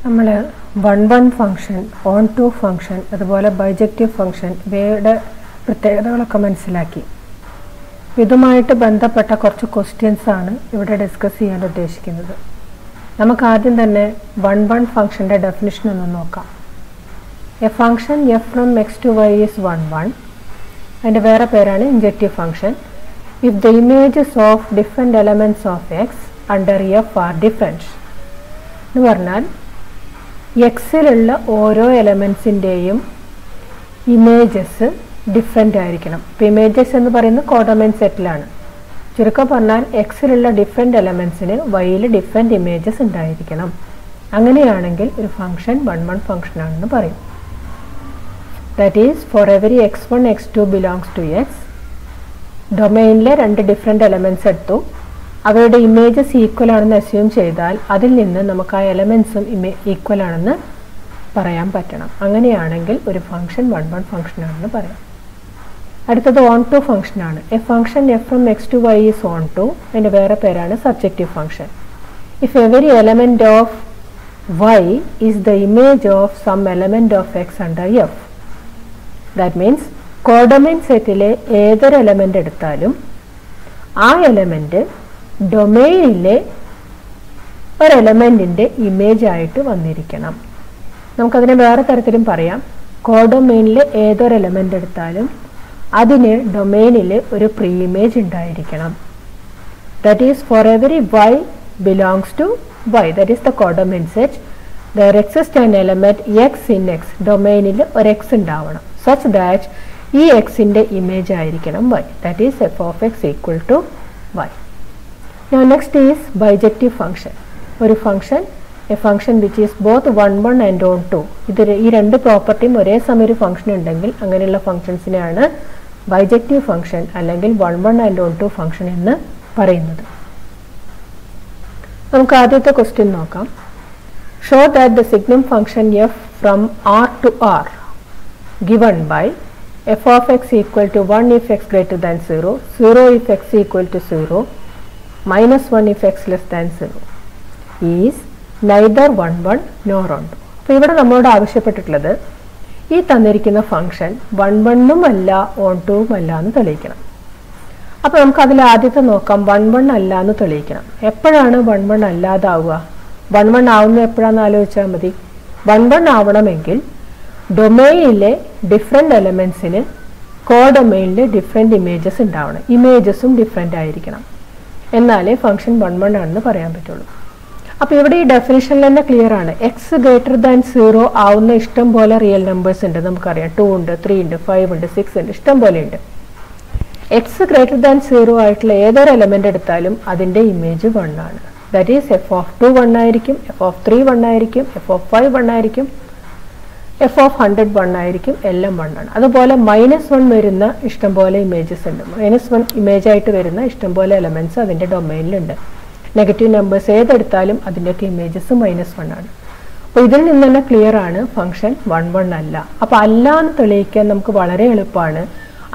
നമ്മൾ 1-1 function, on-to function, അതുപോലെ bijective function ഇവയുടെ പ്രത്യേകതകളൊക്കെ മനസ്സിലാക്കി. ഇതുമായിട്ട് ബന്ധപ്പെട്ട കുറച്ച് ക്വസ്റ്റ്യൻസ് ആണ് ഇവിടെ ഡിസ്കസ് ചെയ്യാൻ ഉദ്ദേശിക്കുന്നത്. നമുക്ക് ആദ്യം തന്നെ 1-1 ഫംഗ്ഷൻ്റെ ഡെഫിനിഷൻ ഒന്ന് നോക്കാം. A function f from x to y is 1-1. അതിൻ്റെ വേറെ പേരാണ് injective function. If the images of different elements of x under f are different എന്ന് പറഞ്ഞാൽ എക്സിലുള്ള ഓരോ എലമെൻസിൻ്റെയും ഇമേജസ് ഡിഫറെൻ്റ് ആയിരിക്കണം. ഇപ്പോൾ ഇമേജസ് എന്ന് പറയുന്നത് കോഡൊമൈൻ സെറ്റിലാണ്. ചുരുക്കം പറഞ്ഞാൽ എക്സിലുള്ള ഡിഫറെൻറ്റ് എലമെൻസിന് വൈയിൽ ഡിഫറെൻറ്റ് ഇമേജസ് ഉണ്ടായിരിക്കണം. അങ്ങനെയാണെങ്കിൽ ഒരു ഫംഗ്ഷൻ 1-1 ഫംഗ്ഷൻ ആണെന്ന് പറയും. That is for every x1 x2 belongs to x, ഡൊമൈനിലെ രണ്ട് ഡിഫറെൻറ്റ് എലമെൻറ്റ്സ് എടുത്തു, അവയുടെ ഇമേജസ് ഈക്വൽ ആണെന്ന് അസ്യൂം ചെയ്താൽ അതിൽ നിന്ന് നമുക്ക് ആ എലമെൻസും ഈക്വൽ ആണെന്ന് പറയാൻ പറ്റണം. അങ്ങനെയാണെങ്കിൽ ഒരു ഫംഗ്ഷൻ 1-1 ഫംഗ്ഷൻ ആണെന്ന് പറയാം. അടുത്തത് ഓൺ-ടു ഫംഗ്ഷൻ ആണ്. A function f from x to y is onto. അതിൻ്റെ വേറെ പേരാണ് surjective function. If every element of y is the image of some element of x under f. That means codomain സെറ്റിലെ ഏതൊരു element എടുത്താലും ആ element ഡൊമൈനിലെ ഒരു എലമെൻറ്റിൻ്റെ image ആയിട്ട് വന്നിരിക്കണം. നമുക്കതിനെ വേറെ തരത്തിലും പറയാം. കോഡൊമൈനിലെ ഏതൊരു എലമെൻ്റ് എടുത്താലും അതിന് ഡൊമൈനിൽ ഒരു പ്രീ ഇമേജ് ഉണ്ടായിരിക്കണം. That is for every y belongs to y, that is the codomain set, there exist an element x in x, ഡൊമൈനിൽ ഒരു എക്സ് ഉണ്ടാവണം സച്ച് ദാറ്റ് ഈ എക്സിൻ്റെ ഇമേജ് ആയിരിക്കണം y, that is F of x equal to y. Now next is bijective function. ഒരു function, a function which is both 1-1 and onto. ഈ രണ്ട് പ്രോപ്പർട്ടിയും ഒരേ സമയം ഒരു ഫംഗ്ഷൻ ഉണ്ടെങ്കിൽ അങ്ങനെയുള്ള ഫംഗ്ഷൻസിനെയാണ് ബൈജക്റ്റീവ് ഫംഗ്ഷൻ അല്ലെങ്കിൽ 1-1 ആൻഡ് ഓൺ-ടു ഫംഗ്ഷൻ എന്ന് പറയുന്നത്. നമുക്ക് ആദ്യത്തെ ക്വസ്റ്റ്യൻ നോക്കാം. Show that the signum function f from R to R given by f of x equal to 1 if x greater than 0, 0 if x equal to 0, -1 if x less than 0 is neither 1-1 nor on-2. അപ്പോൾ ഇവിടെ നമ്മളോട് ആവശ്യപ്പെട്ടിട്ടുള്ളത് ഈ തന്നിരിക്കുന്ന function 1-1 അല്ല ഓൺ-2 അല്ല എന്ന് തെളിയിക്കണം. അപ്പോൾ നമുക്ക് അതിൽ ആദ്യത്തെ നോക്കാം. 1-1 അല്ല എന്ന് തെളിയിക്കണം. എപ്പോഴാണ് 1-1 അല്ലാതാവുക? 1-1 ആവുന്നത് എപ്പോഴാണെന്ന് ആലോചിച്ചാൽ മതി. 1-1 ആവണമെങ്കിൽ ഡൊമൈനിലെ ഡിഫറെൻ്റ് എലമെൻസിന് കോഡൊമൈനിൽ ഡിഫറെൻ്റ് ഇമേജസ് ഉണ്ടാവണം. ഇമേജസും ഡിഫറെൻ്റ് ആയിരിക്കണം. എന്നാലേ ഫംഗ്ഷൻ 1-1 ആണെന്ന് പറയാൻ പറ്റുള്ളൂ. അപ്പോൾ ഇവിടെ ഈ ഡെഫിനിഷനിൽ തന്നെ ക്ലിയർ ആണ്. എക്സ് ഗ്രേറ്റർ ദാൻ 0 ആവുന്ന ഇഷ്ടം പോലെ റിയൽ നമ്പേഴ്സ് ഉണ്ട്. നമുക്കറിയാം 2 ഉണ്ട്, 3 ഉണ്ട്, 5 ഉണ്ട്, 6 ഉണ്ട്, ഇഷ്ടം പോലെ ഉണ്ട്. എക്സ് ഗ്രേറ്റർ ദാൻ 0 ആയിട്ടുള്ള ഏതൊരു എലമെൻ്റ് എടുത്താലും അതിൻ്റെ ഇമേജ് 1 ആണ്. ദാറ്റ് ഈസ് എഫ് ഓഫ് 2 1 ആയിരിക്കും, എഫ് ഓഫ് 3 1 ആയിരിക്കും, എഫ് ഓഫ് 5 1 ആയിരിക്കും, എഫ് ഓഫ് 100 1 ആയിരിക്കും, എല്ലാം 1 ആണ്. അതുപോലെ -1 വരുന്ന ഇഷ്ടംപോലെ ഇമേജസ് ഉണ്ട്. -1 ഇമേജ് ആയിട്ട് വരുന്ന ഇഷ്ടംപോലെ എലമെൻറ്റ്സ് അതിൻ്റെ ഡൊമൈനിലുണ്ട്. നെഗറ്റീവ് നമ്പേഴ്സ് ഏതെടുത്താലും അതിൻ്റെയൊക്കെ ഇമേജസ് -1 ആണ്. അപ്പോൾ ഇതിൽ നിന്ന് തന്നെ ക്ലിയർ ആണ് ഫംഗ്ഷൻ 1-1 അല്ല. അപ്പോൾ അല്ല എന്ന് തെളിയിക്കാൻ നമുക്ക് വളരെ എളുപ്പമാണ്.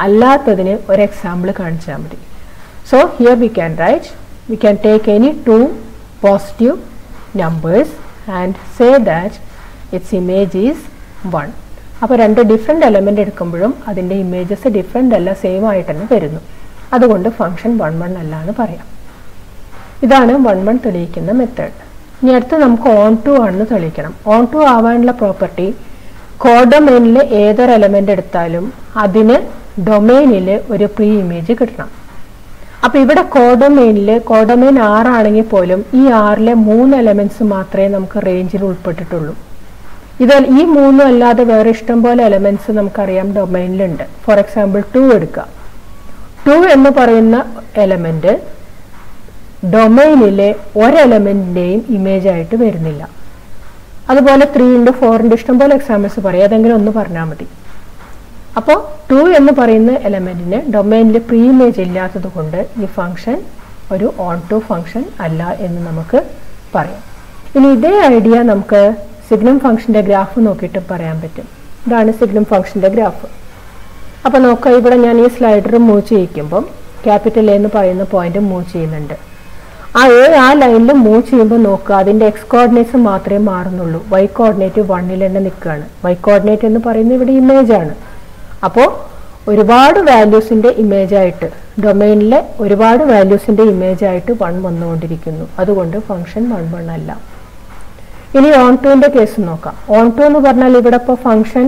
അല്ലാത്തതിന് ഒരു എക്സാമ്പിൾ കാണിച്ചാൽ മതി. So here we can take any 2 positive numbers and say that it's image is 1. അപ്പോൾ രണ്ട് ഡിഫറെൻ്റ് എലമെൻ്റ് എടുക്കുമ്പോഴും അതിൻ്റെ ഇമേജസ് ഡിഫറെൻ്റ് അല്ല, സെയിം ആയിട്ട് തന്നെ വരുന്നു. അതുകൊണ്ട് ഫംഗ്ഷൻ 1-1 അല്ല എന്ന് പറയാം. ഇതാണ് 1-1 തെളിയിക്കുന്ന മെത്തേഡ്. ഇനി അടുത്ത് നമുക്ക് ഓൺ-ടു ആണെന്ന് തെളിയിക്കണം. ഓൺ-ടു ആവാനുള്ള പ്രോപ്പർട്ടി കോഡൊമൈനിലെ ഏതൊരു എലമെൻ്റ് എടുത്താലും അതിന് ഡൊമൈനിൽ ഒരു പ്രീ ഇമേജ് കിട്ടണം. അപ്പോൾ ഇവിടെ കോഡൊമൈൻ 6 ആണെങ്കിൽ പോലും ഈ 6ലെ 3 എലമെൻറ്റ്സ് മാത്രമേ നമുക്ക് റേഞ്ചിൽ ഉൾപ്പെട്ടിട്ടുള്ളൂ. ഇതിൽ ഈ 3 അല്ലാതെ വേറെ ഇഷ്ടം പോലെ എലമെൻറ്റ്സ് നമുക്കറിയാം ഡൊമൈനിലുണ്ട്. ഫോർ എക്സാമ്പിൾ 2 എടുക്കുക. 2 എന്ന് പറയുന്ന എലമെൻറ്റ് ഡൊമൈനിലെ ഒരു എലമെൻറ്റിൻ്റെയും ഇമേജ് ആയിട്ട് വരുന്നില്ല. അതുപോലെ 3 ഉണ്ട്, 4 ഉണ്ട്, ഇഷ്ടം പോലെ എക്സാമ്പിൾസ് പറയാം. ഏതെങ്കിലും ഒന്ന് പറഞ്ഞാൽ മതി. അപ്പോൾ 2 എന്ന് പറയുന്ന എലമെൻറ്റിന് ഡൊമൈനിൽ പ്രീ ഇമേജ് ഇല്ലാത്തത് കൊണ്ട് ഈ ഫംഗ്ഷൻ ഒരു ഓൺ-ടു ഫംഗ്ഷൻ അല്ല എന്ന് നമുക്ക് പറയാം. ഇനി ഇതേ ഐഡിയ നമുക്ക് സിഗ്നം ഫംഗ്ഷൻ്റെ ഗ്രാഫ് നോക്കിയിട്ട് പറയാൻ പറ്റും. ഇതാണ് സിഗ്നം ഫംഗ്ഷൻ്റെ ഗ്രാഫ്. അപ്പോൾ നോക്കുക, ഇവിടെ ഞാൻ ഈ സ്ലൈഡർ മൂവ് ചെയ്യിക്കുമ്പം ക്യാപിറ്റൽ എ എന്ന് പറയുന്ന പോയിന്റ് മൂവ് ചെയ്യുന്നുണ്ട്. ആ ലൈനിൽ മൂവ് ചെയ്യുമ്പോൾ നോക്കുക, അതിന്റെ എക്സ് കോർഡിനേറ്റ്സ് മാത്രമേ മാറുന്നുള്ളൂ. വൈ കോർഡിനേറ്റ് 1ൽ തന്നെ നിൽക്കുകയാണ്. വൈ കോർഡിനേറ്റ് എന്ന് പറയുന്നത് ഇവിടെ ഇമേജ് ആണ്. അപ്പോൾ ഒരുപാട് വാല്യൂസിന്റെ ഇമേജ് ആയിട്ട്, ഡൊമൈനിലെ ഒരുപാട് വാല്യൂസിന്റെ ഇമേജ് ആയിട്ട് 1 വന്നുകൊണ്ടിരിക്കുന്നു. അതുകൊണ്ട് ഫംഗ്ഷൻ 1 1 അല്ല. ഇനി ഓൺ ടുവിന്റെ കേസ് നോക്കാം. ഓൺ ടു എന്ന് പറഞ്ഞാൽ ഇവിടെ ഇപ്പോൾ ഫംഗ്ഷൻ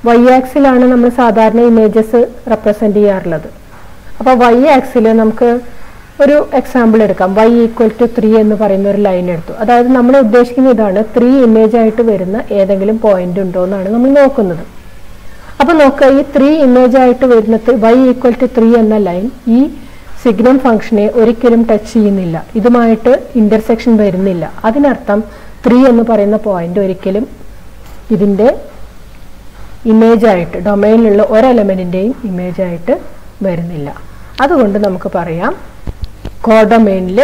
വൈ ആക്സിലാണ് നമ്മൾ സാധാരണ ഇമേജസ് റെപ്രസെന്റ് ചെയ്യാറുള്ളത്. അപ്പോൾ വൈ ആക്സിൽ നമുക്ക് ഒരു എക്സാമ്പിൾ എടുക്കാം. y = 3 എന്ന് പറയുന്ന ഒരു ലൈൻ എടുത്തു. അതായത് നമ്മൾ ഉദ്ദേശിക്കുന്ന ഇതാണ്, 3 ഇമേജ് ആയിട്ട് വരുന്ന ഏതെങ്കിലും പോയിന്റ് ഉണ്ടോ എന്നാണ് നമ്മൾ നോക്കുന്നത്. അപ്പൊ നോക്കുക, ഈ 3 ഇമേജ് ആയിട്ട് വരുന്നത് y = 3 എന്ന ലൈൻ ഈ സിഗ്നം ഫംഗ്ഷനെ ഒരിക്കലും ടച്ച് ചെയ്യുന്നില്ല, ഇതുമായിട്ട് ഇന്റർസെക്ഷൻ വരുന്നില്ല. അതിനർത്ഥം 3 എന്ന് പറയുന്ന പോയിന്റ് ഒരിക്കലും ഇതിന്റെ ഇമേജ് ആയിട്ട്, ഡൊമൈനിലുള്ള ഒരു എലമെന്റിന്റെയും ഇമേജ് ആയിട്ട് വരുന്നില്ല. അതുകൊണ്ട് നമുക്ക് പറയാം കോഡൊമൈനിൽ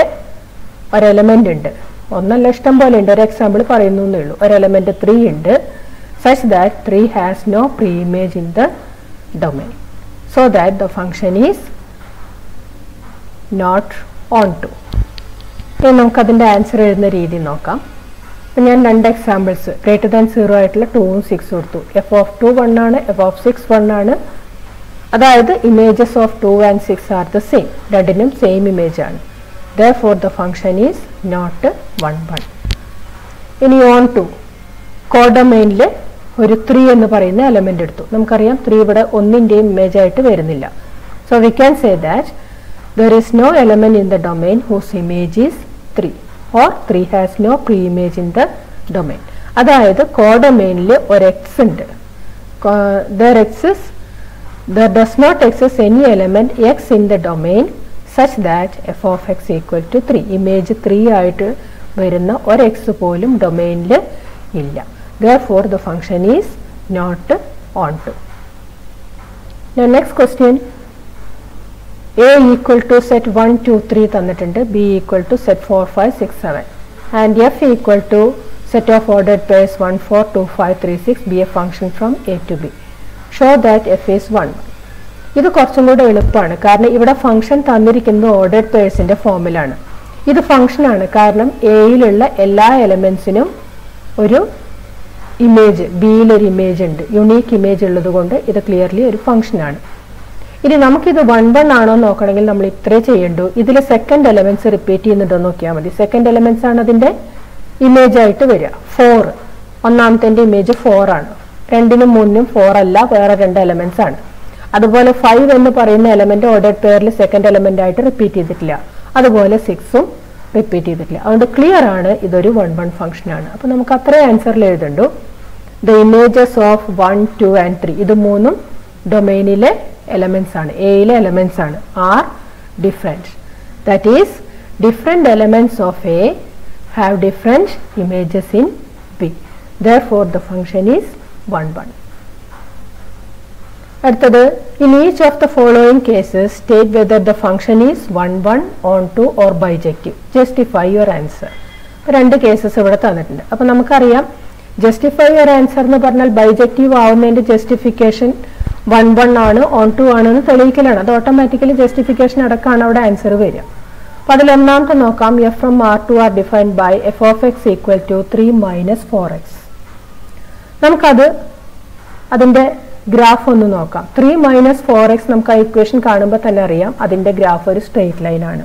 ഒരു എലമെന്റ് ഉണ്ട്, ഒന്നല്ല ഇഷ്ടം പോലെ ഉണ്ട്, ഒരു എക്സാമ്പിൾ പറയുന്നു എന്നേ ഉള്ളൂ. ഒരു എലമെന്റ് 3 ഉണ്ട്, such that 3 has no pre-image in the domain, so that the function is not onto. ഇനി നമുക്ക് അതിന്റെ ആൻസർ എഴുതുന്ന രീതി നോക്കാം. അപ്പം ഞാൻ 2 എക്സാമ്പിൾസ് >0 ആയിട്ടുള്ള 2ഉം 6 കൊടുത്തു. f(2) 1 ആണ്, f(6) 1 ആണ്. അതായത് images of 2 and 6 are the same, രണ്ടിനും സെയിം ഇമേജ് ആണ്. therefore the function is not 1 1. ഇനി ഓൺ ടു കോഡൊമൈനിൽ ഒരു 3 എന്ന് പറയുന്ന എലമെന്റ് എടുത്തു. നമുക്കറിയാം 3 ഇവിടെ ഒന്നിന്റെയും ഇമേജ് ആയിട്ട് വരുന്നില്ല. So we can say that there is no element in the domain whose image is 3 or 3 has no pre-image in the domain. അതായത് കോഡൊമൈനിൽ ഒരു x ഉണ്ട്. there does not exist any element x in the domain such that f of x equal to 3. Image 3 ആയിട്ട് വരുന്ന ഒരു x പോലും ഡൊമൈനിൽ ഇല്ല. therefore the function is not onto. now next question, a equal to set 1 2 3 തന്നിട്ടുണ്ട്, b equal to set 4 5 6 7 and f equal to set of ordered pairs 1 4 2 5 3 6 be a function from a to b. show that f is 1. ഇത് കുറച്ചും കൂടെ എളുപ്പമാണ്, കാരണം ഇവിടെ function തന്നിരിക്കുന്നത് ordered പേഴ്സിന്റെ ഫോമിലാണ്. ഇത് ഫംഗ്ഷൻ ആണ്, കാരണം എയിലുള്ള എല്ലാ എലമെന്റ്സിനും ഒരു ഇമേജ്, ബിയിലൊരു ഇമേജ് ഉണ്ട്, യുണീക്ക് ഇമേജ് ഉള്ളത് കൊണ്ട് ഇത് ക്ലിയർലി ഒരു ഫംഗ്ഷൻ ആണ്. ഇനി നമുക്കിത് 1 1 ആണോ നോക്കണമെങ്കിൽ നമ്മൾ ഇത്രേ ചെയ്യണ്ടു, ഇതിൽ സെക്കൻഡ് എലമെന്റ്സ് റിപ്പീറ്റ് ചെയ്യുന്നുണ്ടോ നോക്കിയാൽ മതി. സെക്കൻഡ് എലമെന്റ്സ് ആണ് അതിന്റെ ഇമേജ് ആയിട്ട് വരിക. 4, ഒന്നാമത്തെ ഇമേജ് 4 ആണ്, 2നും 3നും 4 അല്ല, വേറെ 2 എലമെന്റ്സ് ആണ്. അതുപോലെ 5 എന്ന് പറയുന്ന എലമെന്റ് ഓർഡേർഡ് പെയറിൽ സെക്കൻഡ് എലമെന്റ് ആയിട്ട് റിപ്പീറ്റ് ചെയ്തിട്ടില്ല, അതുപോലെ 6ഉം റിപ്പീറ്റ് ചെയ്തിട്ടില്ല. അതുകൊണ്ട് ക്ലിയർ ആണ് ഇതൊരു 1 1 ഫംഗ്ഷൻ ആണ്. അപ്പൊ നമുക്ക് അത്രേ ആൻസറിൽ എഴുതണ്ടു. ദ ഇമേജസ് ഓഫ് 1 2 and 3, ഇത് മൂന്നും ഡൊമൈനിലെ എലമെന്റ്സ് ആണ്, എയിലെ എലമെന്റ്സ് ആണ്, are different. That is different elements of A have different images in B. therefore the function is 1 1. അടുത്തത്, in each of the following cases state whether the function is 1 1 onto or bijective. justify your answer. 2 cases ഇവിടെ തന്നിട്ടുണ്ട്. അപ്പൊ നമുക്കറിയാം justify your answer എന്ന് പറഞ്ഞാൽ bijective ആവുന്നതിന്റെ justification 1 1 ആണ്, onto ആണെന്ന് തെളിയിക്കലാണ്. അത് ഓട്ടോമാറ്റിക്കലി ജസ്റ്റിഫിക്കേഷൻ അടക്കമാണ് അവിടെ ആൻസർ വരിക. അപ്പൊ അതിൽ ഒന്നാമത്തെ നോക്കാം, f from R to R defined by f of x equal to 3 minus 4x. നമുക്കത് അതിന്റെ ഗ്രാഫ് ഒന്ന് നോക്കാം. 3 minus 4x നമുക്ക് ആ ഇക്വേഷൻ കാണുമ്പോൾ തന്നെ അറിയാം അതിന്റെ ഗ്രാഫ് ഒരു സ്ട്രെയിറ്റ് ലൈൻ ആണ്.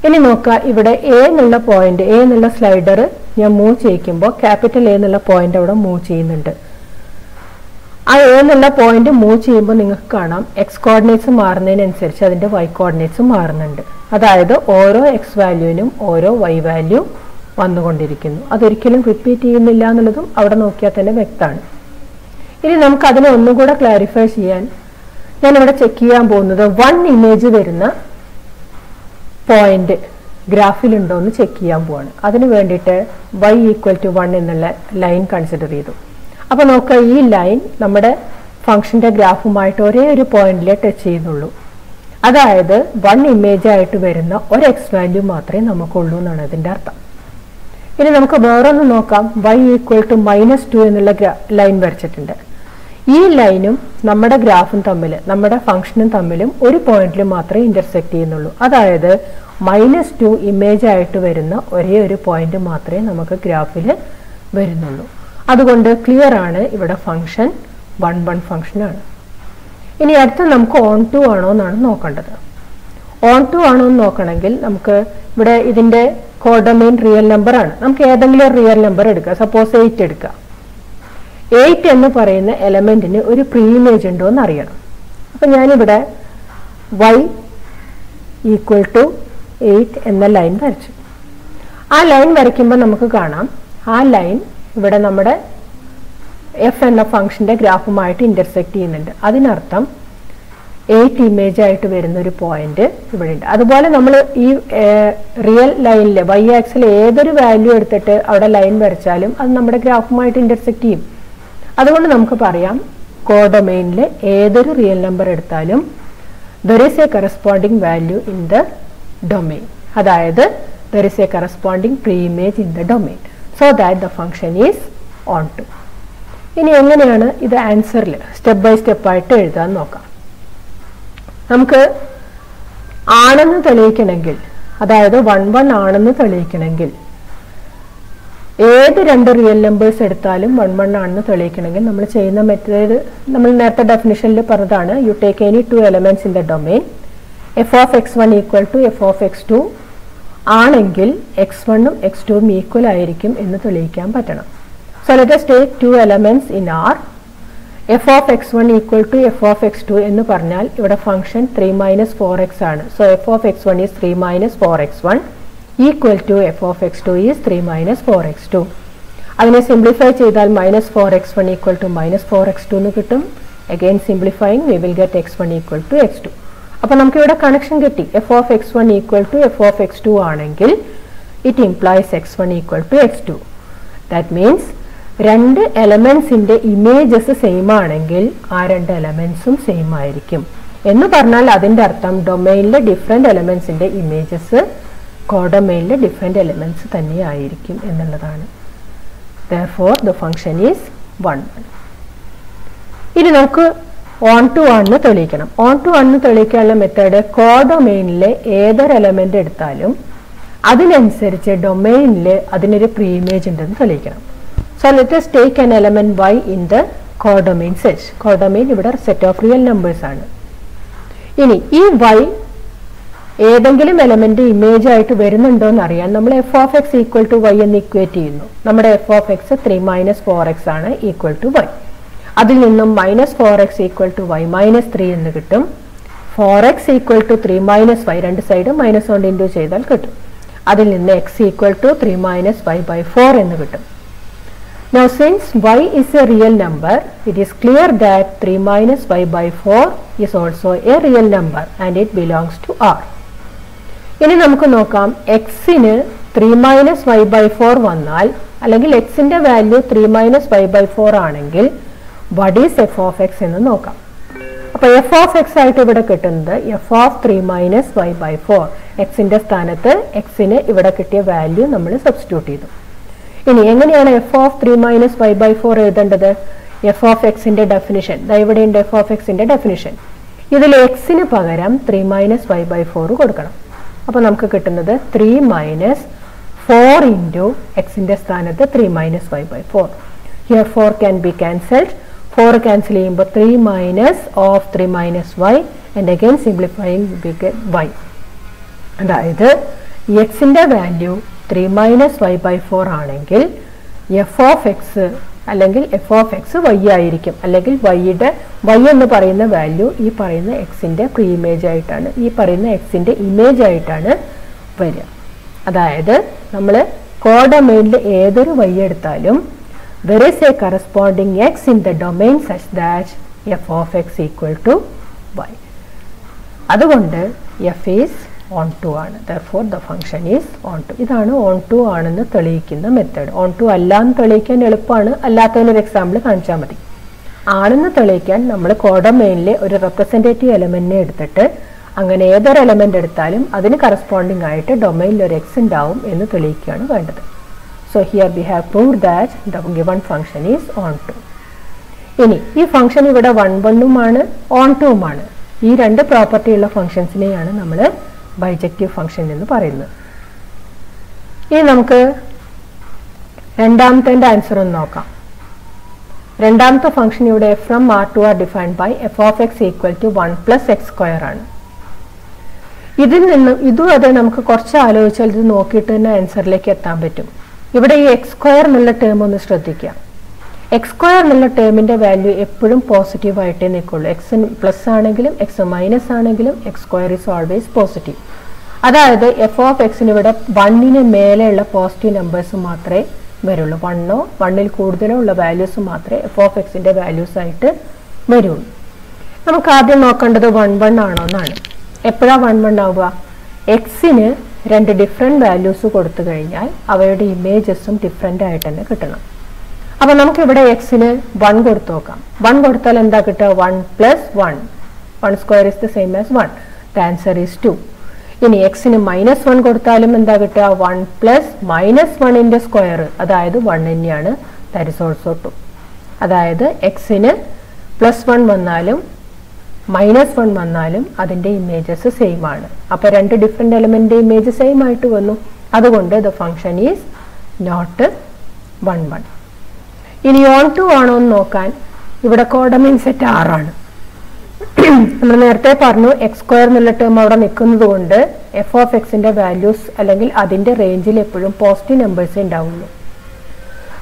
ഇനി നോക്കുക, ഇവിടെ എ എന്നുള്ള പോയിന്റ്, എ എന്നുള്ള സ്ലൈഡർ ഞാൻ മൂവ് ചെയ്യിക്കുമ്പോൾ ക്യാപിറ്റൽ എ എന്നുള്ള പോയിന്റ് അവിടെ മൂവ് ചെയ്യുന്നുണ്ട്. ആ എ എന്നുള്ള പോയിന്റ് മൂവ് ചെയ്യുമ്പോൾ നിങ്ങൾക്ക് കാണാം എക്സ് കോർഡിനേറ്റ്സ് മാറുന്നതിനനുസരിച്ച് അതിന്റെ വൈ കോർഡിനേറ്റ്സ് മാറുന്നുണ്ട്. അതായത് ഓരോ എക്സ് വാല്യൂവിനും ഓരോ വൈ വാല്യൂ വന്നുകൊണ്ടിരിക്കുന്നു. അതൊരിക്കലും റിപ്പീറ്റ് ചെയ്യുന്നില്ല എന്നുള്ളതും അവിടെ നോക്കിയാൽ തന്നെ വ്യക്തമാണ്. ഇനി നമുക്ക് അതിനെ ഒന്നും കൂടെ ക്ലാരിഫൈ ചെയ്യാൻ ഞാനിവിടെ ചെക്ക് ചെയ്യാൻ പോകുന്നത് 1 ഇമേജ് വരുന്ന പോയിന്റ് ഗ്രാഫിലുണ്ടോ എന്ന് ചെക്ക് ചെയ്യാൻ പോവാണ്. അതിന് വേണ്ടിയിട്ട് y = 1 എന്നുള്ള ലൈൻ കൺസിഡർ ചെയ്തു. അപ്പൊ നോക്കുക, ഈ ലൈൻ നമ്മുടെ ഫംഗ്ഷന്റെ ഗ്രാഫുമായിട്ട് ഒരേ ഒരു പോയിന്റിലെ ടച്ച് ചെയ്യുന്നുള്ളൂ. അതായത് 1 ഇമേജ് ആയിട്ട് വരുന്ന ഒരു എക്സ് വാല്യൂ മാത്രമേ നമുക്കുള്ളൂ എന്നാണ് അതിന്റെ അർത്ഥം. ഇനി നമുക്ക് വേറൊന്ന് നോക്കാം, y = -2 എന്നുള്ള ലൈൻ വരച്ചിട്ടുണ്ട്. ഈ ലൈനും നമ്മുടെ ഗ്രാഫും തമ്മിൽ, നമ്മുടെ ഫംഗ്ഷനും തമ്മിലും ഒരു പോയിന്റിൽ മാത്രമേ ഇന്റർസെക്ട് ചെയ്യുന്നുള്ളൂ. അതായത് -2 ഇമേജ് ആയിട്ട് വരുന്ന ഒരേ ഒരു പോയിന്റ് മാത്രമേ നമുക്ക് ഗ്രാഫിൽ വരുന്നുള്ളൂ. അതുകൊണ്ട് ക്ലിയർ ആണ് ഇവിടെ ഫംഗ്ഷൻ 1 1 ഫംഗ്ഷൻ ആണ്. ഇനി അടുത്ത നമുക്ക് ഓൺ ടു ആണോ എന്നാണ് നോക്കേണ്ടത്. ഓൺ ടു ആണോ എന്ന് നോക്കണമെങ്കിൽ നമുക്ക് ഇവിടെ ഇതിന്റെ കോഡൊമെയിൻ റിയൽ നമ്പർ ആണ്. നമുക്ക് ഏതെങ്കിലും ഒരു റിയൽ നമ്പർ എടുക്കുക. സപ്പോസ് 8 എടുക്കുക. 8 എന്ന് പറയുന്ന എലമെന്റിന് ഒരു പ്രീ ഇമേജ് ഉണ്ടോ എന്ന് അറിയണം. അപ്പൊ ഞാനിവിടെ y ഈക്വൽ ടു 8 എന്ന ലൈൻ വരച്ചു. ആ ലൈൻ വരയ്ക്കുമ്പോൾ നമുക്ക് കാണാം ആ ലൈൻ ഇവിടെ നമ്മുടെ എഫ് എന്ന ഫംഗ്ഷന്റെ ഗ്രാഫുമായിട്ട് ഇന്റർസെക്ട് ചെയ്യുന്നുണ്ട്. അതിനർത്ഥം 8 ഇമേജ് ആയിട്ട് വരുന്ന ഒരു പോയിന്റ് ഇവിടെ ഉണ്ട്. അതുപോലെ നമ്മൾ ഈ റിയൽ ലൈനിലെ y ആക്സിൽ ഏതൊരു വാല്യൂ എടുത്തിട്ട് അവിടെ ലൈൻ വരച്ചാലും അത് നമ്മുടെ ഗ്രാഫുമായിട്ട് ഇന്റർസെക്ട് ചെയ്യും. അതുകൊണ്ട് നമുക്ക് പറയാം കോഡൊമെയിനിലെ ഏതൊരു റിയൽ നമ്പർ എടുത്താലും there is a corresponding value in the domain. അതായത് there is a corresponding pre-image in the domain so that the function is onto. ഇനി എങ്ങനെയാണ് ഇത് ആൻസറിൽ സ്റ്റെപ്പ് ബൈ സ്റ്റെപ്പ് ആയിട്ട് എഴുതാൻ നോക്കാം. നമുക്ക് ആണെന്ന് തെളിയിക്കണമെങ്കിൽ, അതായത് 1 1 ആണെന്ന് തെളിയിക്കണമെങ്കിൽ, ഏത് രണ്ട് റിയൽ നമ്പേഴ്സ് എടുത്താലും 1 1 ആണെന്ന് തെളിയിക്കണമെങ്കിൽ നമ്മൾ ചെയ്യുന്ന മെത്തേഡ് നമ്മൾ നേരത്തെ ഡെഫിനിഷനിൽ പറഞ്ഞതാണ്. You take any 2 elements in the domain, f of x1 equal to f of x2 ആണെങ്കിൽ x1 ഉം x2 ഉം ഈക്വൽ ആയിരിക്കും എന്ന് തെളിയിക്കാൻ പറ്റണം. So let us take 2 elements in R. F of x1 equal to f of x2 എന്ന് പറഞ്ഞാൽ ഇവിടെ ഫംഗ്ഷൻ 3 - 4x ആണ്. So f of x1 is 3 - 4x1 equal to f of x2 is 3 - 4x2. അതിനെ simplify ചെയ്താൽ -4x1 equal to -4x2 എന്ന് കിട്ടും. Again simplifying we will get x1 equal to x2. അപ്പൊ നമുക്ക് ഇവിടെ കണക്ഷൻ കിട്ടി. F of x1 equal to f of x2 ആണെങ്കിൽ it implies x1 equal to x2. That means രണ്ട് എലമെന്റ്സിന്റെ ഇമേജസ് സെയിം ആണെങ്കിൽ ആ രണ്ട് എലമെന്റ്സും സെയിം ആയിരിക്കും എന്ന് പറഞ്ഞാൽ അതിന്റെ അർത്ഥം ഡൊമെയിനിലെ ഡിഫറെന്റ് എലമെന്റ്സിന്റെ ഇമേജസ് കോഡൊമെയിനിലെ ഡിഫറെന്റ് എലമെന്റ്സ് തന്നെ ആയിരിക്കും എന്നുള്ളതാണ്. Therefore the function is 1 1. ഇനി നമുക്ക് ഓൺ ടു ആണെന്ന് തെളിയിക്കണം. ഓൺ ടു ആണെന്ന് തെളിയിക്കാനുള്ള മെത്തേഡ് കോഡൊമെയിനിലെ ഏതൊരു എലമെന്റ് എടുത്താലും അതിനനുസരിച്ച് ഡൊമെയിനിൽ അതിനൊരു പ്രീ ഇമേജ് ഉണ്ടെന്ന് തെളിയിക്കണം. So let us take an element y in the codomain set. Codomain ഇവിടെ സെറ്റ് ഓഫ് റിയൽ നമ്പേഴ്സ് ആണ്. ഇനി ഈ y ഏതെങ്കിലും എലമെന്റ് ഇമേജ് ആയിട്ട് വരുന്നുണ്ടോ എന്ന് അറിയാൻ നമ്മൾ f of x equal to y എന്ന് ഇക്വേറ്റ് ചെയ്യുന്നു. നമ്മുടെ എഫ് ഓഫ് എക്സ് 3 - 4x ആണ് ഈക്വൽ ടു വൈ. അതിൽ നിന്നും -4x ഈക്വൽ ടു y -3 എന്ന് കിട്ടും. 4x ഈക്വൽ ടു 3 - y, രണ്ട് സൈഡ് മൈനസ് കൊണ്ട് ഇൻറ്റു ചെയ്താൽ കിട്ടും. അതിൽ നിന്ന് x ഈക്വൽ ടു 3 - y/4 എന്ന് കിട്ടും. Now since y is a real number, it is clear that 3 - y/4 is also a real number and it belongs to R. ഇനി നമുക്ക് നോക്കാം എക്സിന് 3 - y/4 വന്നാൽ, അല്ലെങ്കിൽ എക്സിന്റെ വാല്യൂ 3 - y/4 ആണെങ്കിൽ what is f of x എന്ന് നോക്കാം. അപ്പൊ f of x ആയിട്ട് ഇവിടെ കിട്ടുന്നത് f of 3 - y/4. എക്സിന്റെ സ്ഥാനത്ത് എക്സിന് ഇവിടെ കിട്ടിയ വാല്യൂ നമ്മൾ സബ്സ്റ്റിറ്റ്യൂട്ട് ചെയ്തു. ഇനി എങ്ങനെയാണ് f of 3 - y/4 എഴുതേണ്ടത്? f of xന്റെ ഡെഫിനിഷൻ ഇവിടെയുണ്ട്. f of xന്റെ ഡെഫിനിഷൻ ഇതിൽ എക്സിന് പകരം 3 - y/4 കൊടുക്കണം. അപ്പോൾ നമുക്ക് കിട്ടുന്നത് 3 - 4 ഇൻറ്റു എക്സിന്റെ സ്ഥാനത്ത് 3 - y/4. Here 4 can be cancelled. 4 cancel ചെയ്യുമ്പോൾ 3 of 3 - y and again simplifying we get y. അതായത് എക്സിന്റെ വാല്യൂ 3 - y/4 ആണെങ്കിൽ എഫ് ഓഫ് എക്സ് അല്ലെങ്കിൽ എഫ് ഓഫ് എക്സ് വൈ ആയിരിക്കും. അല്ലെങ്കിൽ വൈ എന്ന് പറയുന്ന വാല്യൂ ഈ പറയുന്ന എക്സിന്റെ പ്രീ ഇമേജ് ആയിട്ടാണ്, ഈ പറയുന്ന എക്സിന്റെ ഇമേജ് ആയിട്ടാണ് വരിക. അതായത് നമ്മൾ കോഡൊമെയിനിൽ ഏതൊരു വൈ എടുത്താലും there is a corresponding x in the domain such that f of x equal to y. അതുകൊണ്ട് f is onto ആണ്. Therefore the function is onto. ഇതാണ് onto ആണെന്ന് തെളിയിക്കുന്ന മെത്തേഡ്. onto അല്ലാന്ന് തെളിയിക്കാൻ എളുപ്പമാണ്. അല്ലാത്തതിനൊരു എക്സാമ്പിൾ കാണിച്ചാൽ മതി. ആണെന്ന് തെളിയിക്കാൻ നമ്മൾ കോഡൊമെയിനിലെ ഒരു റെപ്രസെൻറ്റേറ്റീവ് എലമെന്റിനെ എടുത്തിട്ട് അങ്ങനെ ഏതൊരു എലമെന്റ് എടുത്താലും അതിന് കറസ്പോണ്ടിങ് ആയിട്ട് ഡൊമെയിനിൽ ഒരു എക്സ് ഉണ്ടാവും എന്ന് തെളിയിക്കുകയാണ് വേണ്ടത്. So here we have proved that the given function is onto. ഇനി ഈ ഫംഗ്ഷൻ ഇവിടെ 1 1 ആണ്, onto ആണ്. ഈ രണ്ട് പ്രോപ്പർട്ടി ഉള്ള ഫംഗ്ഷൻസിനെയാണ് നമ്മൾ ബൈജക്റ്റീവ് ഫംഗ്ഷൻ എന്ന് പറയുന്നത്. ഇനി നമുക്ക് രണ്ടാമത്തെ ആൻസർ ഒന്ന് നോക്കാം. രണ്ടാമത്തെ ഫംഗ്ഷൻ ഇവിടെ f from R to R defined by f of x equal to 1 plus x square ആണ്. ഇതിൽ നിന്നും ഇതും അതെ നമുക്ക് കുറച്ച് ആലോചിച്ചാൽ ഇത് നോക്കിയിട്ട് തന്നെ ആൻസറിലേക്ക് എത്താൻ പറ്റും. ഇവിടെ ഈ എക്സ് സ്ക്വയർ എന്നുള്ള ടേം ഒന്ന് ശ്രദ്ധിക്കുക. എക്സ് സ്ക്വയർ എന്നുള്ള ടേമിന്റെ വാല്യൂ എപ്പോഴും പോസിറ്റീവ് ആയിട്ടേ നിൽക്കുള്ളൂ. എക്സ് പ്ലസ് ആണെങ്കിലും എക്സ് മൈനസ് ആണെങ്കിലും X square is always positive. അതായത് എഫ് ഓഫ് എക്സിന് ഇവിടെ 1ന് മേലെയുള്ള പോസിറ്റീവ് നമ്പേഴ്സ് മാത്രമേ വരുള്ളൂ. 1ഓ 1ൽ കൂടുതലോ ഉള്ള വാല്യൂസ് മാത്രമേ എഫ് ഓഫ് എക്സിന്റെ വാല്യൂസ് ആയിട്ട് വരുള്ളൂ. നമുക്ക് ആദ്യം നോക്കേണ്ടത് 1 1 ആണോ എന്നാണ്. എപ്പോഴാണ് 1 1 ആവുക? എക്സിന് 2 ഡിഫറെൻറ്റ് വാല്യൂസ് കൊടുത്തു കഴിഞ്ഞാൽ അവയുടെ ഇമേജസും ഡിഫറെൻ്റ് ആയിട്ട് തന്നെ കിട്ടണം. അപ്പോൾ നമുക്കിവിടെ എക്സിന് 1 കൊടുത്തു നോക്കാം. 1 കൊടുത്താൽ എന്താ കിട്ടുക? 1 plus 1. 1 square is the same as 1. The answer is 2. ഇനി എക്സിന് -1 കൊടുത്താലും എന്താ കിട്ടുക? 1 plus -1ന്റെ സ്ക്വയർ, അതായത് 1 തന്നെയാണ്. That is also 2. അതായത് എക്സിന് +1 വന്നാലും -1 വന്നാലും അതിൻ്റെ ഇമേജസ് സെയിം ആണ്. അപ്പോൾ 2 ഡിഫറെൻ്റ് എലമെൻ്റ് ഇമേജ് സെയിം ആയിട്ട് വന്നു. അതുകൊണ്ട് ദ ഫംഗ്ഷൻ ഈസ് നോട്ട് 1 1. ഇനി ഓൺ ടു ആണോ എന്ന് നോക്കാൻ ഇവിടെ കോഡമൈൻ സെറ്റ് 6 ആണ്. നമ്മൾ നേരത്തെ പറഞ്ഞു എക്സ് സ്ക്വയർ എന്നുള്ള ടേം അവിടെ നിൽക്കുന്നത് കൊണ്ട് എഫ് ഓഫ് എക്സിന്റെ വാല്യൂസ് അല്ലെങ്കിൽ അതിന്റെ റേഞ്ചിൽ എപ്പോഴും പോസിറ്റീവ് നമ്പേഴ്സേ ഉണ്ടാവുള്ളൂ.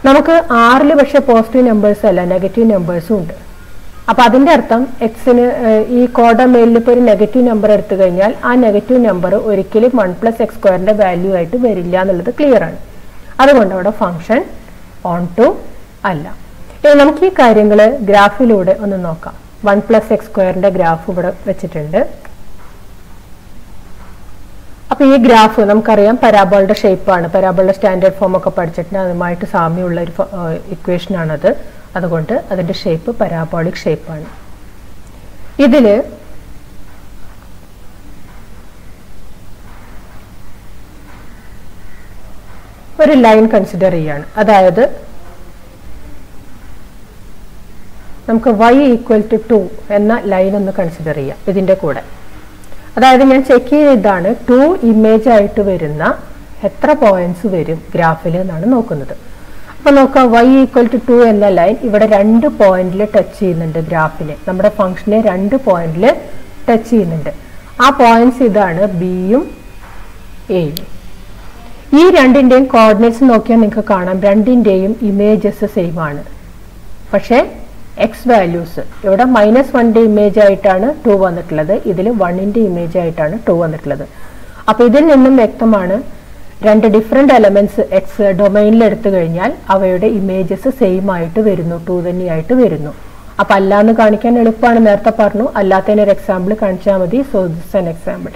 നമുക്ക് 6ൽ പക്ഷെ പോസിറ്റീവ് നമ്പേഴ്സ് അല്ല, നെഗറ്റീവ് നമ്പേഴ്സും ഉണ്ട്. അപ്പൊ അതിന്റെ അർത്ഥം എക്സിന് ഈ കോഡമൈനിൽ ഇപ്പോൾ ഒരു നെഗറ്റീവ് നമ്പർ എടുത്തു കഴിഞ്ഞാൽ ആ നെഗറ്റീവ് നമ്പർ ഒരിക്കലും 1 plus x സ്ക്വയറിന്റെ വാല്യൂ ആയിട്ട് വരില്ല എന്നുള്ളത് ക്ലിയർ ആണ്. അതുകൊണ്ട് അവിടെ ഫംഗ്ഷൻ ഓൺ ടു അല്ല. ഇനി നമുക്ക് ഈ കാര്യങ്ങൾ ഗ്രാഫിലൂടെ ഒന്ന് നോക്കാം. 1 plus x സ്ക്വയറിന്റെ ഗ്രാഫ് ഇവിടെ വെച്ചിട്ടുണ്ട്. അപ്പൊ ഈ ഗ്രാഫ് നമുക്കറിയാം പരാബോളുടെ ഷേപ്പാണ്. പരാബോളുടെ സ്റ്റാൻഡേർഡ് ഫോം ഒക്കെ പഠിച്ചിട്ടുണ്ട്. അതുമായിട്ട് സാമ്യമുള്ള ഒരു ഇക്വേഷൻ ആണത്. അതുകൊണ്ട് അതിന്റെ ഷേപ്പ് പരാബോളിക് ഷേപ്പാണ്. ഇതില് ഒരു ലൈൻ കൺസിഡർ ചെയ്യാണ്. അതായത് നമുക്ക് y ഈക്വൽ ടു 2 എന്ന ലൈൻ ഒന്ന് കൺസിഡർ ചെയ്യാം ഇതിന്റെ കൂടെ. അതായത് ഞാൻ ചെക്ക് ചെയ്തതാണ് 2 ഇമേജ് ആയിട്ട് വരുന്ന എത്ര പോയിന്റ്സ് വരും ഗ്രാഫിൽ എന്നാണ് നോക്കുന്നത്. അപ്പൊ നോക്കാം, y ഈക്വൽ ടു 2 എന്ന ലൈൻ ഇവിടെ 2 പോയിന്റിൽ ടച്ച് ചെയ്യുന്നുണ്ട്. ഗ്രാഫില് നമ്മുടെ ഫംഗ്ഷനെ 2 പോയിന്റിൽ ടച്ച് ചെയ്യുന്നുണ്ട്. ആ പോയിന്റ്സ് ഇതാണ് ബിയും എയും. ഈ രണ്ടിന്റെയും കോർഡിനേറ്റ്സ് നോക്കിയാൽ നിങ്ങൾക്ക് കാണാം രണ്ടിന്റെയും ഇമേജസ് സെയിം ആണ്. പക്ഷേ എക്സ് വാല്യൂസ് ഇവിടെ -1ന്റെ ഇമേജ് ആയിട്ടാണ് 2 വന്നിട്ടുള്ളത്, ഇതിൽ 1ന്റെ ഇമേജ് ആയിട്ടാണ് 2 വന്നിട്ടുള്ളത്. അപ്പൊ ഇതിൽ നിന്നും വ്യക്തമാണ് 2 ഡിഫറെന്റ് എലമെന്റ്സ് എക്സ് ഡൊമൈനിൽ എടുത്തു കഴിഞ്ഞാൽ അവയുടെ ഇമേജസ് സെയിം ആയിട്ട് വരുന്നു, 2 തന്നെയായിട്ട് വരുന്നു. അപ്പൊ അല്ലാന്ന് കാണിക്കാൻ എളുപ്പമാണ്, നേരത്തെ പറഞ്ഞു. അല്ലാത്തതിന് ഒരു എക്സാമ്പിൾ കാണിച്ചാൽ മതി. So this an example.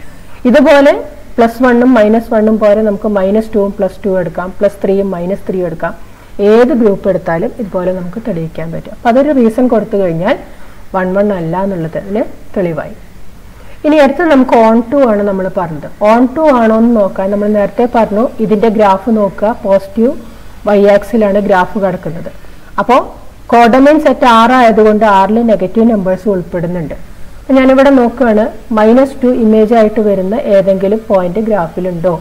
ഇതുപോലെ +1ഉം -1ഉം പോലെ നമുക്ക് -2ഉം +2 എടുക്കാം, +3ഉം -3 എടുക്കാം. ഏത് ഗ്രൂപ്പ് എടുത്താലും ഇതുപോലെ നമുക്ക് തെളിയിക്കാൻ പറ്റും. അപ്പൊ അതൊരു റീസൺ കൊടുത്തു കഴിഞ്ഞാൽ 1 1 അല്ല എന്നുള്ളത് അതിന് തെളിവായി. ഇനി അടുത്ത് നമുക്ക് ഓൺ ടു ആണ് നമ്മൾ പറഞ്ഞത്. ഓൺ ടു ആണോ എന്ന് നോക്കാൻ നമ്മൾ നേരത്തെ പറഞ്ഞു ഇതിന്റെ ഗ്രാഫ് നോക്കുക. പോസിറ്റീവ് y ആക്സിലാണ് ഗ്രാഫ് കിടക്കുന്നത്. അപ്പോൾ കോഡമൈൻ സെറ്റ് 6 ആയതുകൊണ്ട് 6ൽ നെഗറ്റീവ് നമ്പേഴ്സ് ഉൾപ്പെടുന്നുണ്ട്. അപ്പൊ ഞാനിവിടെ നോക്കുകയാണ് -2 ഇമേജ് ആയിട്ട് വരുന്ന ഏതെങ്കിലും പോയിന്റ് ഗ്രാഫിലുണ്ടോ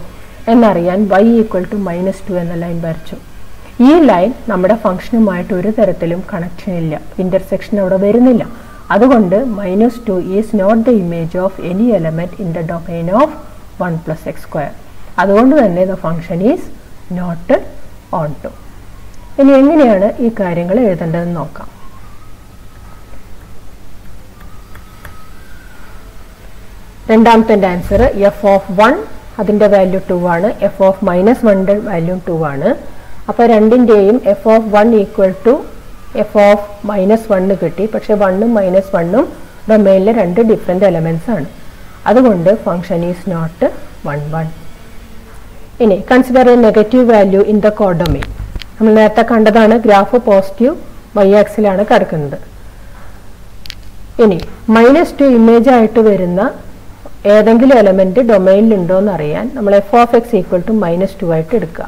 എന്നറിയാൻ y ഈക്വൽ ടു -2 എന്ന ലൈൻ വരച്ചു. ഈ ലൈൻ നമ്മുടെ ഫംഗ്ഷനുമായിട്ട് ഒരു തരത്തിലും കണക്ഷൻ ഇല്ല, ഇന്റർസെക്ഷൻ അവിടെ വരുന്നില്ല. അതുകൊണ്ട് -2 is not the image of any element in the domain of 1 plus x square. അതുകൊണ്ട് തന്നെ the function is not onto. ഇനി എങ്ങനെയാണ് ഈ കാര്യങ്ങൾ എഴുതേണ്ടതെന്ന് നോക്കാം. രണ്ടാമത്തെ ആൻസർ f of 1 അതിന്റെ വാല്യൂ 2 ആണ്, f of -1ന്റെ വാല്യൂ 2 ആണ്. അപ്പോൾ രണ്ടിന്റെയും f of 1 equal to f of -1 കിട്ടി. പക്ഷെ 1ഉം -1ഉം ഡൊമൈനിലെ 2 ഡിഫറെന്റ് എലമെന്റ്സ് ആണ്. അതുകൊണ്ട് ഫംഗ്ഷൻ ഈസ് നോട്ട് 1 1. ഇനി consider A negative value in the codomain. നമ്മൾ നേരത്തെ കണ്ടതാണ് ഗ്രാഫ് പോസിറ്റീവ് y ആക്സിലാണ് കിടക്കുന്നത്. ഇനി -2 ഇമേജ് ആയിട്ട് വരുന്ന ഏതെങ്കിലും എലമെന്റ് ഡൊമൈനിൽ ഉണ്ടോ എന്ന് അറിയാൻ നമ്മൾ f of x equal to -2 ആയിട്ട് എടുക്കുക.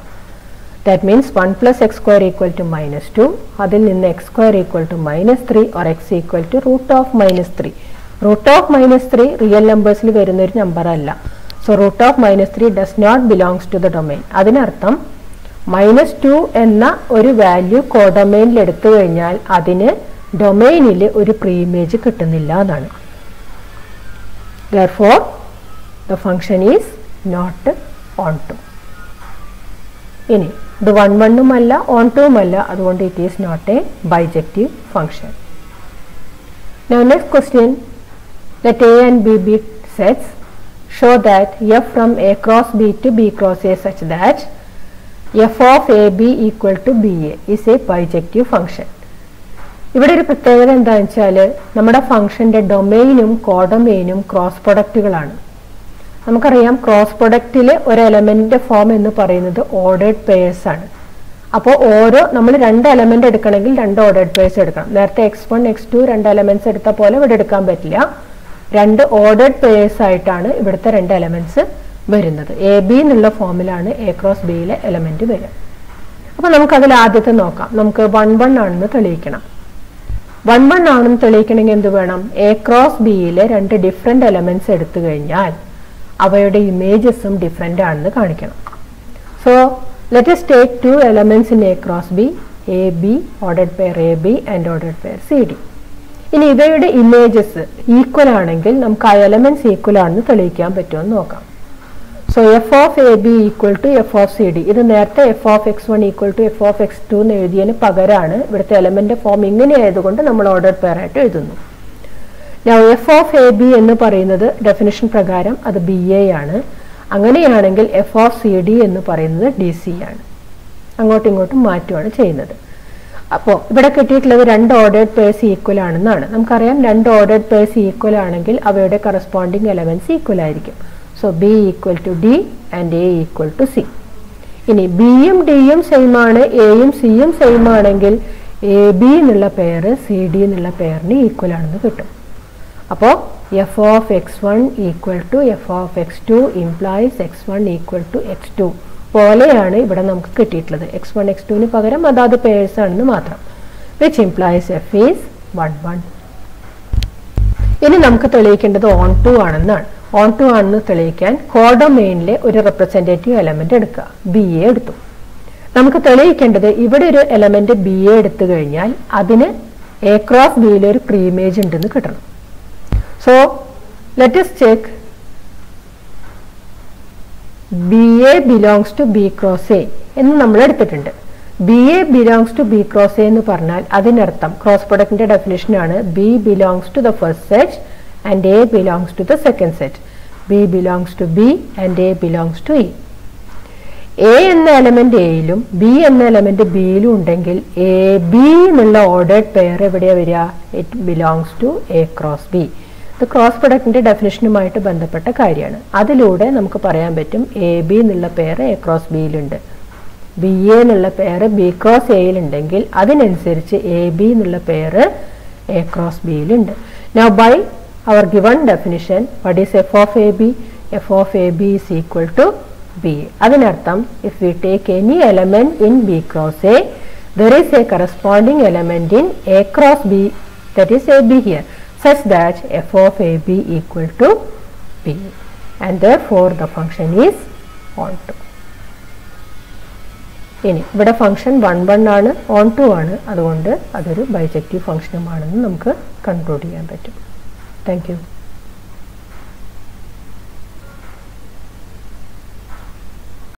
That means 1 plus x square equal to -2. അതിൽ നിന്ന് x square equal to -3 or x equal to root of -3. Root of -3 real നമ്പേഴ്സിൽ വരുന്ന ഒരു നമ്പർ അല്ല. So root of minus 3 does not belongs to the domain. അതിനർത്ഥം -2 എന്ന ഒരു value കോഡൊമൈനിൽ എടുത്തു കഴിഞ്ഞാൽ അതിന് ഡൊമൈനിൽ ഒരു പ്രീഇമേജ് കിട്ടുന്നില്ല എന്നാണ്. Therefore the function is not onto. ഇനി ഇത് 1 1 ഉമല്ല on 2 ഉമല്ല, അതുകൊണ്ട് it is not a bijective function. Now next question, let A and B be sets. Show that f from A cross B to B cross A such that f of AB equal to BA is a bijective function. ഇവിടെ ഒരു പ്രത്യേകത എന്താണെന്ന് വെച്ചാൽ നമ്മുടെ ഫംഗ്ഷന്റെ ഡൊമെയിനും കോഡൊമൈനും cross പ്രൊഡക്റ്റുകളാണ്. നമുക്കറിയാം cross പ്രൊഡക്റ്റിൽ ഒരു എലമെന്റിന്റെ form എന്ന് പറയുന്നത് ഓർഡേർഡ് പെയർസ് ആണ്. അപ്പോൾ നമ്മൾ 2 എലമെന്റ് എടുക്കണമെങ്കിൽ 2 ഓർഡേർഡ് പെയർസ് എടുക്കണം. നേരത്തെ x1 x2 2 എലമെന്റ്സ് എടുത്ത പോലെ ഇവിടെ എടുക്കാൻ പറ്റില്ല. 2 ഓർഡേർഡ് പെയർസ് ആയിട്ടാണ് ഇവിടുത്തെ 2 എലമെന്റ്സ് വരുന്നത്. എ ബി എന്നുള്ള ഫോമിലാണ് എ ക്രോസ് ബിയിലെ എലമെന്റ് വരിക. അപ്പൊ നമുക്ക് അതിൽ ആദ്യത്തെ നോക്കാം. നമുക്ക് 1 1 ആണെന്ന് തെളിയിക്കണം. 1 1 ആണെന്ന് തെളിയിക്കണമെങ്കിൽ എന്ത് വേണം? എ ക്രോസ് ബിയിലെ 2 ഡിഫറെന്റ് എലമെന്റ്സ് എടുത്തു കഴിഞ്ഞാൽ അവയുടെ ഇമേജസും ഡിഫറെന്റ് ആണെന്ന് കാണിക്കണം. So let us take 2 elements in A cross B, AB, ordered pair AB and ordered pair CD. ഇനി ഇവയുടെ ഇമേജസ് ഈക്വൽ ആണെങ്കിൽ നമുക്ക് ആ എലമെന്റ്സ് ഈക്വൽ ആണെന്ന് തെളിയിക്കാൻ പറ്റുമെന്ന് നോക്കാം. So f of A b equal to f of c d. ഇത് നേരത്തെ f of x1 equal to f of x2 എന്ന് എഴുതിയതിന് പകരമാണ് ഇവിടുത്തെ എലമെന്റ് ഫോം ഇങ്ങനെ ആയതുകൊണ്ട് നമ്മൾ ഓർഡർഡ് പെയർ ആയിട്ട് എഴുതുന്നു. എഫ് ഓഫ് എ ബി എന്ന് പറയുന്നത് ഡെഫിനിഷൻ പ്രകാരം അത് ബി എ ആണ്. അങ്ങനെയാണെങ്കിൽ എഫ് ഓഫ് സി ഡി എന്ന് പറയുന്നത് ഡി സി ആണ്. അങ്ങോട്ടും ഇങ്ങോട്ടും മാറ്റുകയാണ് ചെയ്യുന്നത്. അപ്പോൾ ഇവിടെ കിട്ടിയിട്ടുള്ളത് 2 ഓർഡേർഡ് പെയർസ് ഈക്വൽ ആണെന്നാണ്. നമുക്കറിയാം 2 ഓർഡേർഡ് പെയർസ് ഈക്വൽ ആണെങ്കിൽ അവയുടെ കറസ്പോണ്ടിങ് എലമെന്റ്സ് ഈക്വൽ ആയിരിക്കും. So b equal to d and a equal to c. ഇനി ബിയും ഡിയും സെയിം ആണ്, എയും സിയും സെയിം ആണെങ്കിൽ എ ബി എന്നുള്ള പെയർ സി ഡി എന്നുള്ള പെയറിന് ഈക്വൽ ആണെന്ന് കിട്ടും. അപ്പോൾ f of x1 equal to f of x2 implies x1 equal to x2 പോലെയാണ് ഇവിടെ നമുക്ക് കിട്ടിയിട്ടുള്ളത്. x1 x2ന് പകരം അതാത് പേഴ്സ് ആണെന്ന് മാത്രം. which implies f is 1 1. ഇനി നമുക്ക് തെളിയിക്കേണ്ടത് on2 ആണെന്നാണ്. on2 ആണെന്ന് തെളിയിക്കാൻ കോഡൊമൈനിലെ ഒരു റെപ്രസെന്റേറ്റീവ് എലമെന്റ് എടുക്കുക. ബി എ എടുത്തു. നമുക്ക് തെളിയിക്കേണ്ടത് ഇവിടെ ഒരു എലമെന്റ് ബി എ എടുത്തു കഴിഞ്ഞാൽ അതിന് എ ക്രോസ് ബിയിലെ ഒരു പ്രീഇമേജ് ഉണ്ടെന്ന് കിട്ടണം. So let us check BA belongs to B cross A എന്ന് നമ്മൾ എടുത്തിട്ടുണ്ട്. BA belongs to B cross A എന്ന് പറഞ്ഞാൽ അതിനർത്ഥം ക്രോസ് പ്രൊഡക്റ്റിന്റെ ഡെഫിനിഷൻ ആണ് B belongs to the first set and A belongs to the second set. B belongs to B and A belongs to E. A എന്ന element എയിലും B എന്ന element ബിയിലും ഉണ്ടെങ്കിൽ A B എന്നുള്ള ഓർഡേർഡ് പെയർ എവിടെയാ വരിക? It belongs to A cross B. ഇത് cross പ്രൊഡക്റ്റിന്റെ ഡെഫിനിഷനുമായിട്ട് ബന്ധപ്പെട്ട കാര്യമാണ്. അതിലൂടെ നമുക്ക് പറയാൻ പറ്റും എ ബി എന്നുള്ള പെയർ എ ക്രോസ് ബിയിലുണ്ട്, ബി എ എന്നുള്ള പെയർ ബി ക്രോസ് എയിലുണ്ടെങ്കിൽ അതിനനുസരിച്ച് എ ബി എന്നുള്ള പെയർ എ ക്രോസ് ബിയിലുണ്ട്. Now by our given definition what is F of A B? F of A B is equal to B. അതിനർത്ഥം if we take any element in B cross A there is a corresponding element in a cross b, that is a b here, such that f of a b equal to b, and therefore the function is onto. ഇനി ഇവിടെ function 1 1 ആണ്, onto ആണ്, അതുകൊണ്ട് അതൊരു bijective ഫംഗ്ഷനുമാണെന്ന് നമുക്ക് conclude ചെയ്യാൻ പറ്റും. Thank you.